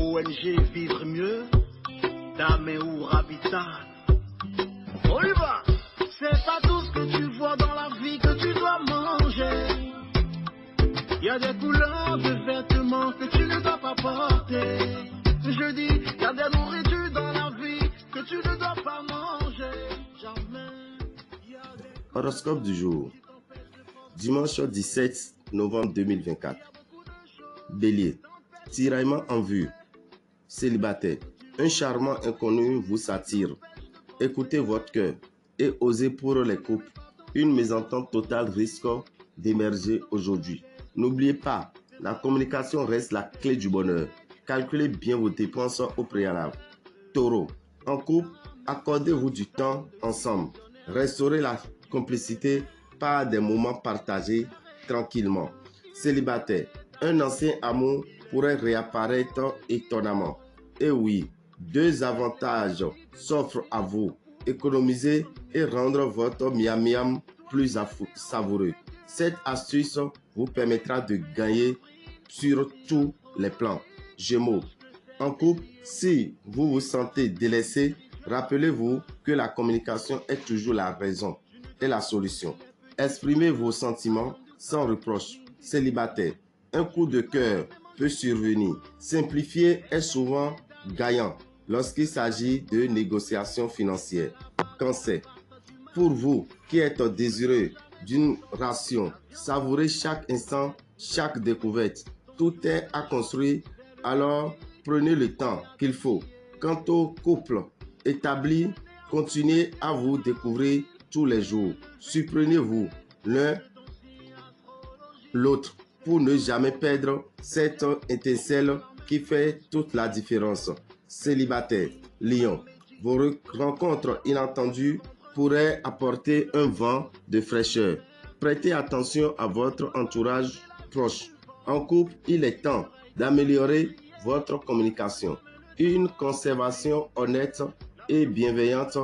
ONG Vivre Mieux, Daméou Habitat. On y va. C'est pas tout ce que tu vois dans la vie que tu dois manger. Il y a des couleurs de vêtements que tu ne dois pas porter. Je dis, il y a des nourritures dans la vie que tu ne dois pas manger. Jamais. Horoscope du jour. Dimanche 17 novembre 2024. Bélier. Tiraillement en vue. Célibataire. Un charmant inconnu vous attire. Écoutez votre cœur et osez pour les couples. Une mésentente totale risque d'émerger aujourd'hui. N'oubliez pas, la communication reste la clé du bonheur. Calculez bien vos dépenses au préalable. Taureau. En couple, accordez-vous du temps ensemble. Restaurez la complicité par des moments partagés tranquillement. Célibataire. Un ancien amour pourrait réapparaître étonnamment. Et oui, deux avantages s'offrent à vous. Économiser et rendre votre miam-miam plus savoureux. Cette astuce vous permettra de gagner sur tous les plans. Gémeaux. En couple, si vous vous sentez délaissé, rappelez-vous que la communication est toujours la raison et la solution. Exprimez vos sentiments sans reproche. Célibataire. Un coup de cœur peut survenir. Simplifier est souvent gagnant lorsqu'il s'agit de négociations financières. Cancer. Pour vous qui êtes désireux d'une ration, savourez chaque instant, chaque découverte. Tout est à construire, alors prenez le temps qu'il faut. Quant au couple établi, continuez à vous découvrir tous les jours. Surprenez-vous l'un l'autre pour ne jamais perdre cette étincelle qui fait toute la différence. Célibataire. Lion. Vos rencontres inattendues pourraient apporter un vent de fraîcheur. Prêtez attention à votre entourage proche. En couple, il est temps d'améliorer votre communication. Une conservation honnête et bienveillante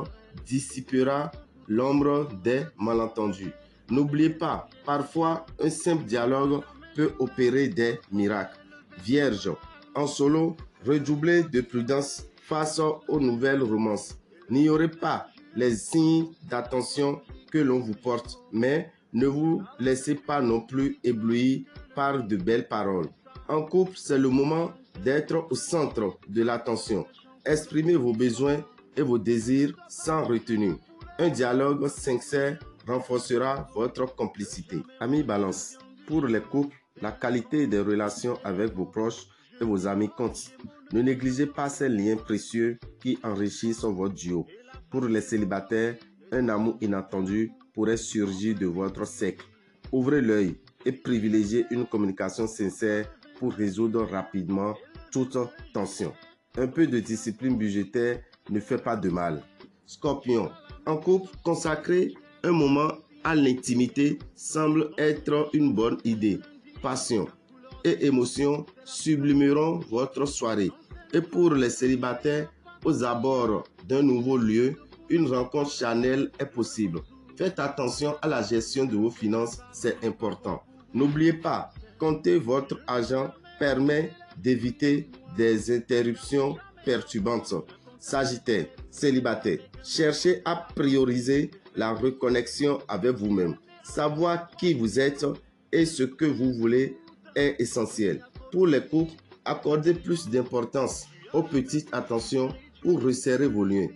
dissipera l'ombre des malentendus. N'oubliez pas, parfois, un simple dialogue peut opérer des miracles. Vierge. En solo, redoublez de prudence face aux nouvelles romances. N'ignorez pas les signes d'attention que l'on vous porte, mais ne vous laissez pas non plus éblouir par de belles paroles. En couple, c'est le moment d'être au centre de l'attention. Exprimez vos besoins et vos désirs sans retenue. Un dialogue sincère renforcera votre complicité. Amis Balance, pour les couples, la qualité des relations avec vos proches et vos amis compte. Ne négligez pas ces liens précieux qui enrichissent votre duo. Pour les célibataires, un amour inattendu pourrait surgir de votre cercle. Ouvrez l'œil et privilégiez une communication sincère pour résoudre rapidement toute tension. Un peu de discipline budgétaire ne fait pas de mal. Scorpion. En couple, consacrer un moment à l'intimité semble être une bonne idée. Passion et émotion sublimeront votre soirée. Et pour les célibataires, aux abords d'un nouveau lieu, une rencontre charnelle est possible. Faites attention à la gestion de vos finances, c'est important. N'oubliez pas, compter votre argent permet d'éviter des interruptions perturbantes. Sagittaire, célibataire, cherchez à prioriser la reconnexion avec vous-même. Savoir qui vous êtes et ce que vous voulez est essentiel. Pour les couples, accordez plus d'importance aux petites attentions pour resserrer vos liens.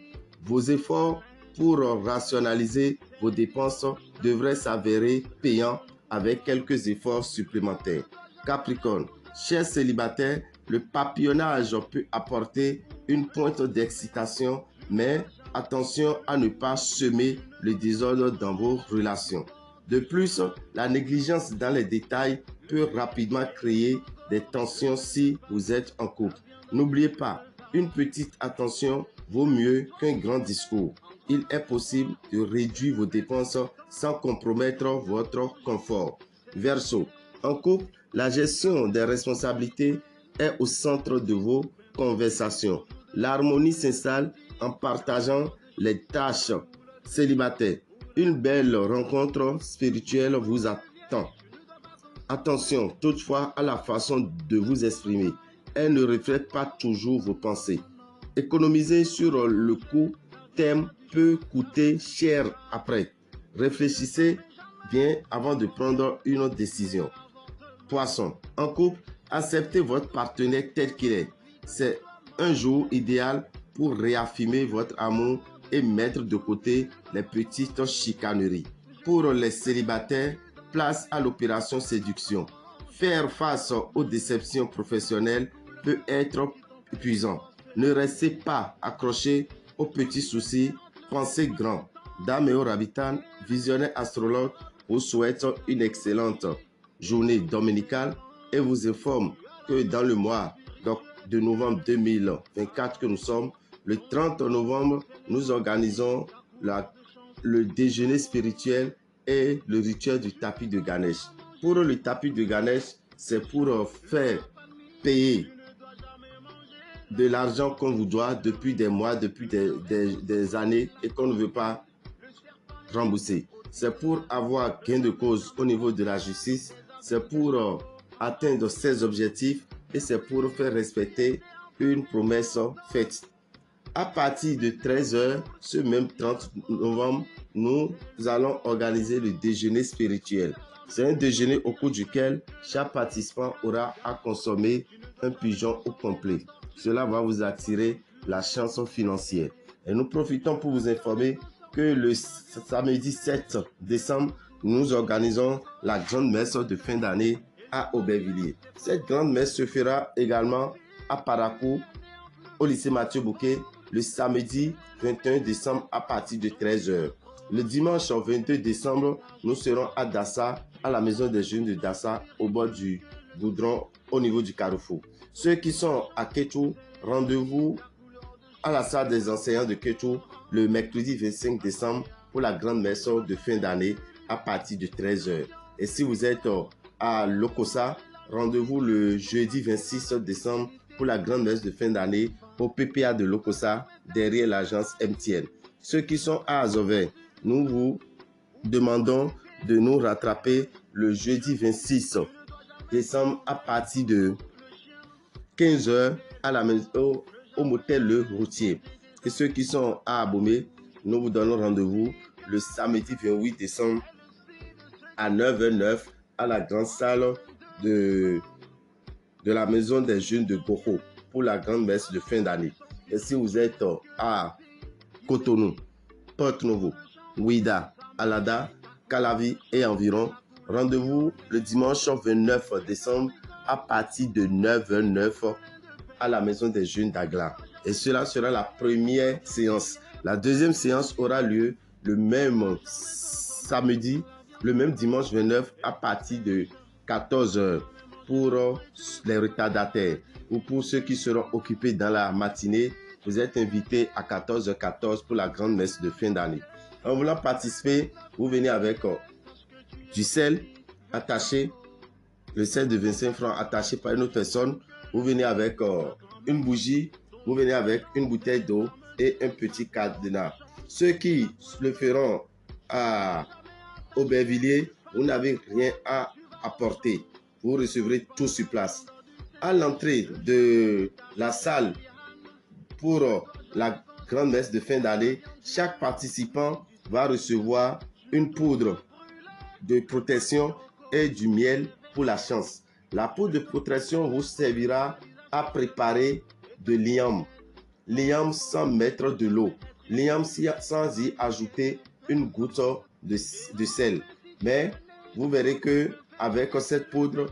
Vos efforts pour rationaliser vos dépenses devraient s'avérer payants avec quelques efforts supplémentaires. Capricorne, chers célibataires, le papillonnage peut apporter une pointe d'excitation, mais attention à ne pas semer le désordre dans vos relations. De plus, la négligence dans les détails peut rapidement créer des tensions si vous êtes en couple. N'oubliez pas, une petite attention vaut mieux qu'un grand discours. Il est possible de réduire vos dépenses sans compromettre votre confort. Verseau, en couple, la gestion des responsabilités est au centre de vos conversations. L'harmonie s'installe en partageant les tâches. Célibataire, une belle rencontre spirituelle vous attend. Attention toutefois à la façon de vous exprimer. elle ne reflète pas toujours vos pensées. Économiser sur le court terme peut coûter cher après. Réfléchissez bien avant de prendre une décision. Poisson, en couple, acceptez votre partenaire tel qu'il est. C'est un jour idéal pour réaffirmer votre amour et mettre de côté les petites chicaneries. Pour les célibataires, place à l'opération séduction. Faire face aux déceptions professionnelles peut être épuisant. Ne restez pas accroché aux petits soucis, pensez grand. Dameo Rabitan, visionnaire astrologue, vous souhaite une excellente journée dominicale et vous informe que dans le mois de novembre 2024 que nous sommes, le 30 novembre, nous organisons le déjeuner spirituel et le rituel du tapis de Ganesh. Pour le tapis de Ganesh, c'est pour faire payer de l'argent qu'on vous doit depuis des mois, depuis des années et qu'on ne veut pas rembourser. C'est pour avoir gain de cause au niveau de la justice, c'est pour atteindre ses objectifs et c'est pour faire respecter une promesse faite. À partir de 13h, ce même 30 novembre, nous allons organiser le déjeuner spirituel. C'est un déjeuner au cours duquel chaque participant aura à consommer un pigeon au complet. Cela va vous attirer la chance financière. Et nous profitons pour vous informer que le samedi 7 décembre, nous organisons la grande messe de fin d'année à Aubervilliers. Cette grande messe se fera également à Parakou, au lycée Mathieu Bouquet, le samedi 21 décembre à partir de 13h. Le dimanche 22 décembre, nous serons à Dassa, à la maison des jeunes de Dassa, au bord du goudron, au niveau du carrefour. Ceux qui sont à Kétou, rendez-vous à la salle des enseignants de Kétou le mercredi 25 décembre pour la grande messe de fin d'année à partir de 13h. Et si vous êtes à Lokossa, rendez-vous le jeudi 26 décembre pour la grande messe de fin d'année au PPA de Lokossa, derrière l'agence MTN. Ceux qui sont à Azové, nous vous demandons de nous rattraper le jeudi 26 décembre à partir de 15h à la maison au motel Le Routier. Et ceux qui sont à Abomey, nous vous donnons rendez-vous le samedi 28 décembre à 9h09 à la grande salle de la maison des jeunes de Goro pour la grande messe de fin d'année. Et si vous êtes à Cotonou, Porto-Novo, Ouida, Alada, Calavi et environ, rendez-vous le dimanche 29 décembre à partir de 9h09 à la maison des jeunes d'Agla. Et cela sera la première séance. La deuxième séance aura lieu le même samedi, le même dimanche 29 à partir de 14h pour les retardataires ou pour ceux qui seront occupés dans la matinée. Vous êtes invités à 14h14 pour la grande messe de fin d'année. En voulant participer, vous venez avec du sel attaché, le sel de 25 francs attaché par une autre personne. Vous venez avec une bougie, vous venez avec une bouteille d'eau et un petit cadenas. Ceux qui le feront à Aubervilliers, vous n'avez rien à apporter. Vous recevrez tout sur place. À l'entrée de la salle pour la grande messe de fin d'année, chaque participant va recevoir une poudre de protection et du miel pour la chance. La poudre de protection vous servira à préparer de l'iam. L'iam sans mettre de l'eau. L'iam sans y ajouter une goutte de sel. Mais vous verrez que avec cette poudre,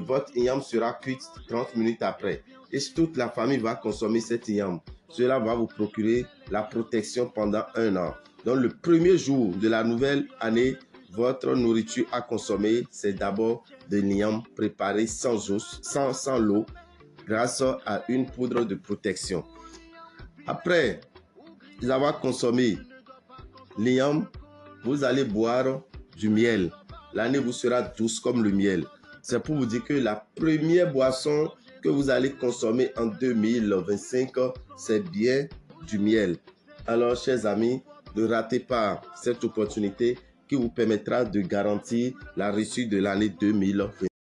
votre iam sera cuite 30 minutes après. Et toute la famille va consommer cette iam. Cela va vous procurer la protection pendant 1 an. Donc le premier jour de la nouvelle année, votre nourriture à consommer, c'est d'abord de l'iam préparé sans l'eau, grâce à une poudre de protection. Après avoir consommé l'iam, vous allez boire du miel. L'année vous sera douce comme le miel. C'est pour vous dire que la première boisson que vous allez consommer en 2025, c'est bien du miel. Alors, chers amis, ne ratez pas cette opportunité qui vous permettra de garantir la réussite de l'année 2025.